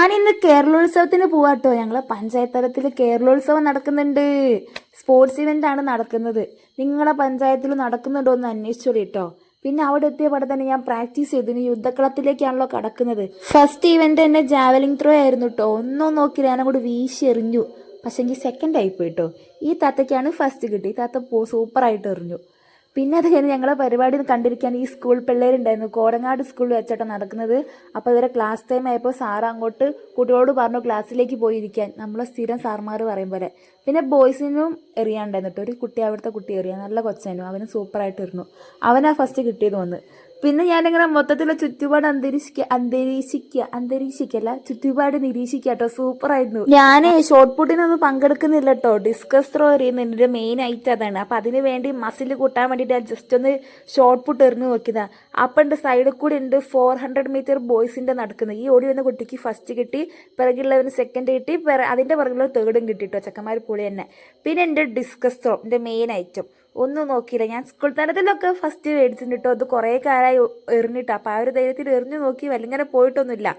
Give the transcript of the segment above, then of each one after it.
ഞാനിന്ന് കേരളോത്സവത്തിന് പോവാട്ടോ. ഞങ്ങളെ പഞ്ചായത്ത് തലത്തിൽ കേരളോത്സവം നടക്കുന്നുണ്ട്. സ്പോർട്സ് ഇവന്റ് ആണ് നടക്കുന്നത്. നിങ്ങളെ പഞ്ചായത്തിൽ നടക്കുന്നുണ്ടോ എന്ന് അന്വേഷിച്ചോളൂ കേട്ടോ. പിന്നെ അവിടെ എത്തിയ പടം തന്നെ ഞാൻ പ്രാക്ടീസ് ചെയ്തു. ഇനി യുദ്ധക്കളത്തിലേക്കാണല്ലോ കടക്കുന്നത്. ഫസ്റ്റ് ഇവന്റ് തന്നെ ജാവലിംഗ് ത്രോ ആയിരുന്നു കേട്ടോ. ഒന്നും നോക്കില്ല, ഞാൻ അങ്ങോട്ട് വീശി എറിഞ്ഞു. പക്ഷെ എനിക്ക് സെക്കൻഡ് ആയിപ്പോയി കേട്ടോ. ഈ താത്തയ്ക്കാണ് ഫസ്റ്റ് കിട്ടി. ഈ താത്ത സൂപ്പറായിട്ട് എറിഞ്ഞു. പിന്നെ അത് കഴിഞ്ഞ് ഞങ്ങളെ പരിപാടി കണ്ടിരിക്കാൻ ഈ സ്കൂൾ പിള്ളേരുണ്ടായിരുന്നു. കോരങ്ങാട് സ്കൂളിൽ വെച്ചിട്ട് നടക്കുന്നത്. അപ്പോൾ ഇവരെ ക്ലാസ് ടൈം ആയപ്പോൾ സാറ് അങ്ങോട്ട് കുട്ടികളോട് പറഞ്ഞു ക്ലാസ്സിലേക്ക് പോയിരിക്കാൻ. നമ്മളെ സ്ഥിരം സാർമാർ പറയും പോലെ. പിന്നെ ബോയ്സിനും എറിയാണ്ടായിരുന്നു കേട്ടോ. ഒരു കുട്ടി, അവിടുത്തെ കുട്ടി എറിയാൻ നല്ല കൊച്ചായിരുന്നു. അവന് സൂപ്പറായിട്ട് എറിഞ്ഞു. അവനാ ഫസ്റ്റ് കിട്ടിയത് വന്ന്. പിന്നെ ഞാനിങ്ങനെ മൊത്തത്തിലുള്ള ചുറ്റുപാട് അന്തരീക്ഷിക്കല്ല ചുറ്റുപാട് നിരീക്ഷിക്കുക കേട്ടോ. സൂപ്പറായിരുന്നു. ഞാൻ ഷോർട്ട് പുട്ടിനൊന്നും പങ്കെടുക്കുന്നില്ല കേട്ടോ. ഡിസ്കസ് ത്രോ എറിയുന്നത് എൻ്റെ മെയിൻ ഐറ്റം അതാണ്. അപ്പം അതിന് വേണ്ടി മസിൽ കൂട്ടാൻ വേണ്ടിയിട്ട് ഞാൻ ജസ്റ്റ് ഒന്ന് ഷോർട്ട് പുട്ട് എറിഞ്ഞു നോക്കിയതാ. അപ്പം ഉണ്ട് സൈഡിൽ കൂടി ഉണ്ട് 400 മീറ്റർ ബോയ്സിൻ്റെ നടക്കുന്നത്. ഈ ഓടി വന്ന കുട്ടിക്ക് ഫസ്റ്റ് കിട്ടി, പിറകുള്ളവന് സെക്കൻഡ് കിട്ടി, അതിൻ്റെ പിറകുള്ള തേർഡും കിട്ടി കേട്ടോ. ചെക്കന്മാർ പൊളി തന്നെ. പിന്നെ എൻ്റെ ഡിസ്കസ് ത്രോ എൻ്റെ മെയിൻ ഐറ്റം ഒന്നും നോക്കിയില്ല. ഞാൻ സ്കൂൾ തലത്തിലൊക്കെ ഫസ്റ്റ് മേടിച്ചിട്ടുണ്ട് കേട്ടോ. അത് കുറേ കാലമായി എറിഞ്ഞിട്ടോ. അപ്പോൾ ആ ഒരു ധൈര്യത്തിൽ എറിഞ്ഞു നോക്കി വല്ലങ്ങനെ പോയിട്ടൊന്നുമില്ല.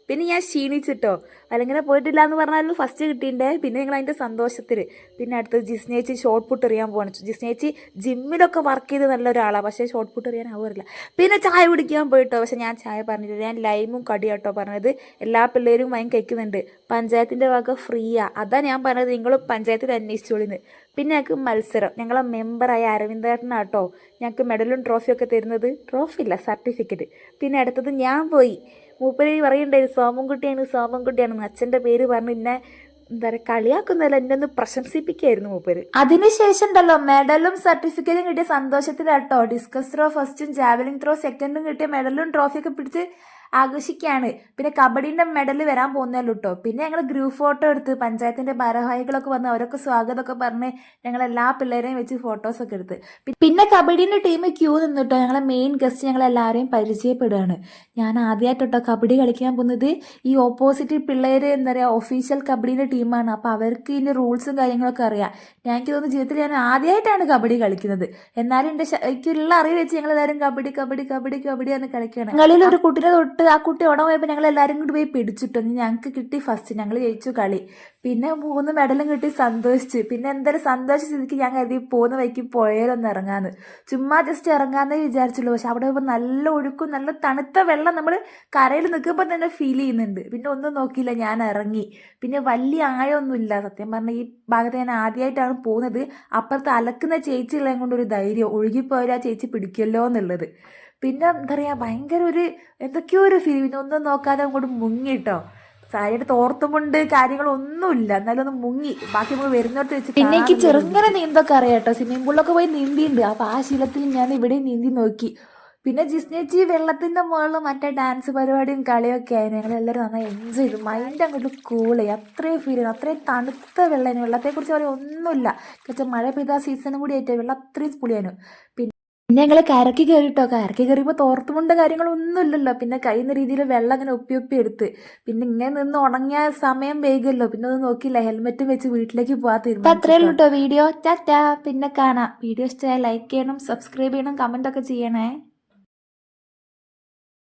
പിന്നെ ഞാൻ ക്ഷീണിച്ചിട്ടോ. വല്ലങ്ങനെ പോയിട്ടില്ല എന്ന് പറഞ്ഞാലും ഫസ്റ്റ് കിട്ടിയിട്ടേ. പിന്നെ നിങ്ങൾ അതിൻ്റെ സന്തോഷത്തിൽ. പിന്നെ അടുത്ത് ജിസ്നേച്ചി ഷോർട്ട് പുട്ട് എറിയാൻ പോകണം. ജിസ്നേച്ചി ജിമ്മിലൊക്കെ വർക്ക് ചെയ്ത് നല്ലൊരാളാണ്, പക്ഷേ ഷോർട്ട് പുട്ട് എറിയാൻ ആവാറില്ല. പിന്നെ ചായ കുടിക്കാൻ പോയിട്ടോ. പക്ഷെ ഞാൻ ചായ പറഞ്ഞില്ല, ഞാൻ ലൈമും കടിയാട്ടോ പറഞ്ഞത്. എല്ലാ പിള്ളേരും വാങ്ങി കഴിക്കുന്നുണ്ട്. പഞ്ചായത്തിൻ്റെ വക ഫ്രീയാണ്. അതാണ് ഞാൻ പറഞ്ഞത്, നിങ്ങളും പഞ്ചായത്തിൽ അന്വേഷിച്ചോളിന്ന്. പിന്നെ ഞങ്ങൾക്ക് മത്സരം. ഞങ്ങളെ മെമ്പറായ അരവിന്ദേട്ടനാട്ടോ ഞങ്ങൾക്ക് മെഡലും ട്രോഫിയൊക്കെ തരുന്നത്. ട്രോഫി ഇല്ല, സർട്ടിഫിക്കറ്റ്. പിന്നെ അടുത്തത് ഞാൻ പോയി. മൂപ്പര് പറയുണ്ടായിരുന്നു സോമൻകുട്ടിയാണ്. അച്ഛൻ്റെ പേര് പറഞ്ഞ് എന്നെ എന്താ പറയുക കളിയാക്കുന്നതല്ല, എന്നെ ഒന്ന് പ്രശംസിപ്പിക്കായിരുന്നു മൂപ്പര്. അതിനുശേഷം ഉണ്ടല്ലോ മെഡലും സർട്ടിഫിക്കറ്റും കിട്ടിയ സന്തോഷത്തിലാട്ടോ ഡിസ്കസ് ത്രോ ഫസ്റ്റും ജാവലിംഗ് ത്രോ സെക്കൻഡും കിട്ടിയ മെഡലും ട്രോഫിയൊക്കെ പിടിച്ച് ആഘോഷിക്കുകയാണ്. പിന്നെ കബഡീൻ്റെ മെഡൽ വരാൻ പോകുന്നല്ലോ കേട്ടോ. പിന്നെ ഞങ്ങൾ ഗ്രൂപ്പ് ഫോട്ടോ എടുത്ത് പഞ്ചായത്തിൻ്റെ ഭാരവാഹികളൊക്കെ വന്ന് അവരൊക്കെ സ്വാഗതമൊക്കെ പറഞ്ഞ് ഞങ്ങൾ എല്ലാ പിള്ളേരെയും വെച്ച് ഫോട്ടോസൊക്കെ എടുത്ത്. പിന്നെ കബഡീൻ്റെ ടീം ക്യൂ നിന്നിട്ടോ. ഞങ്ങളെ മെയിൻ ഗസ്റ്റ് ഞങ്ങളെല്ലാവരെയും പരിചയപ്പെടുകയാണ്. ഞാൻ ആദ്യമായിട്ടോ കബഡി കളിക്കാൻ പോകുന്നത്. ഈ ഓപ്പോസിറ്റ് പിള്ളേർ എന്താ പറയുക ഒഫീഷ്യൽ കബഡീൻ്റെ ടീമാണ്. അപ്പോൾ അവർക്ക് ഇതിൻ്റെ റൂൾസും കാര്യങ്ങളൊക്കെ അറിയാം. എനിക്ക് തോന്നുന്നു ജീവിതത്തിൽ ഞാൻ ആദ്യമായിട്ടാണ് കബഡി കളിക്കുന്നത്. എന്നാലും എനിക്കുള്ള അറിവ് വെച്ച് ഞങ്ങളെല്ലാവരും കബഡി കബഡി കബഡി കബഡി എന്ന് കളിക്കുകയാണ്. ഞങ്ങളിൽ ഒരു കുട്ടിനെ തൊട്ട് ആ കുട്ടി ഉടൻ പോയപ്പോൾ ഞങ്ങൾ എല്ലാവരും കൂടി പോയി പിടിച്ചിട്ടു. ഞങ്ങൾക്ക് കിട്ടി ഫസ്റ്റ്, ഞങ്ങൾ ജയിച്ചു കളി. പിന്നെ 3 മെഡലും കിട്ടി, സന്തോഷിച്ച്. പിന്നെ എന്തായാലും സന്തോഷ സ്ഥിതിക്ക് ഞാൻ കരുതി പോകുന്ന വഴിക്ക് പുഴയിലൊന്ന് ഇറങ്ങാന്ന്. ചുമ്മാ ജസ്റ്റ് ഇറങ്ങാന്നേ വിചാരിച്ചുള്ളൂ. പക്ഷെ അവിടെ പോയപ്പോൾ നല്ല ഒഴുക്കും നല്ല തണുത്ത വെള്ളം നമ്മൾ കരയിൽ നിൽക്കുമ്പോൾ തന്നെ ഫീൽ ചെയ്യുന്നുണ്ട്. പിന്നെ ഒന്നും നോക്കിയില്ല, ഞാൻ ഇറങ്ങി. പിന്നെ വലിയ ആഴമൊന്നുമില്ല. സത്യം പറഞ്ഞാൽ ഈ ഭാഗത്ത് ഞാൻ ആദ്യമായിട്ടാണ് പോകുന്നത്. അപ്പുറത്ത് അലക്കുന്ന ചേച്ചിയുള്ളതും കൊണ്ടൊരു ധൈര്യം, ഒഴുകിപ്പോയാൽ ആ ചേച്ചി പിടിക്കല്ലോ എന്നുള്ളത്. പിന്നെ എന്താ പറയുക ഭയങ്കര ഒരു എന്തൊക്കെയോ ഒരു ഫീൽ. പിന്നെ ഒന്നും നോക്കാതെ അങ്ങോട്ട് മുങ്ങിട്ടോ. സാരിയുടെ തോർത്തുമുണ്ട് കാര്യങ്ങളൊന്നുമില്ല, എന്നാലും ഒന്ന് മുങ്ങി. ബാക്കി നമ്മൾ വരുന്നോട്ട് വെച്ച് പിന്നെ എനിക്ക് ചെറുങ്ങനെ നീന്തൊക്കെ അറിയാം കേട്ടോ. സ്വിമ്മിംഗ് പൂളിലൊക്കെ പോയി നീന്തിയുണ്ട്. അപ്പോൾ ആ ശീലത്തിൽ ഞാൻ ഇവിടെ നീന്തി നോക്കി. പിന്നെ ജിസ്നേച്ചി വെള്ളത്തിൻ്റെ മുകളിൽ മറ്റേ ഡാൻസ് പരിപാടിയും കളിയൊക്കെ ആയിരുന്നു. ഞങ്ങളെല്ലാവരും നന്നായി എൻജോയ് ചെയ്തു. മൈൻഡ് അങ്ങോട്ട് കൂളായി. അത്രയും ഫീൽ ചെയ്യുന്നു. അത്രയും തണുത്ത വെള്ളം. വെള്ളത്തെക്കുറിച്ച് പറയാൻ ഒന്നുമില്ല. പക്ഷേ മഴ പെയ്ത സീസണും കൂടി ആയിട്ട് വെള്ളം അത്രയും പൊളിയായിരുന്നു. പിന്നെ ഞങ്ങൾ കരക്കി കയറിട്ടോ. കരക്കി കയറിയപ്പോൾ തോർത്തുമുണ്ട് കാര്യങ്ങളൊന്നും ഇല്ലല്ലോ. പിന്നെ കഴിയുന്ന രീതിയിൽ വെള്ളം അങ്ങനെ ഒപ്പി എടുത്ത്. പിന്നെ ഇങ്ങനെ നിന്ന് ഉണങ്ങിയ സമയം വൈകുമല്ലോ. പിന്നെ ഒന്നും നോക്കിയില്ല, ഹെൽമെറ്റും വെച്ച് വീട്ടിലേക്ക് പോകാൻ തീരുമാനിച്ചു. അത്രേ ഉള്ളൂ കേട്ടോ വീഡിയോ. ടാറ്റാ. പിന്നെ കാണാം. വീഡിയോ ഇഷ്ടമായ ലൈക്ക് ചെയ്യണം, സബ്സ്ക്രൈബ് ചെയ്യണം, കമൻ്റ് ഒക്കെ ചെയ്യണേ.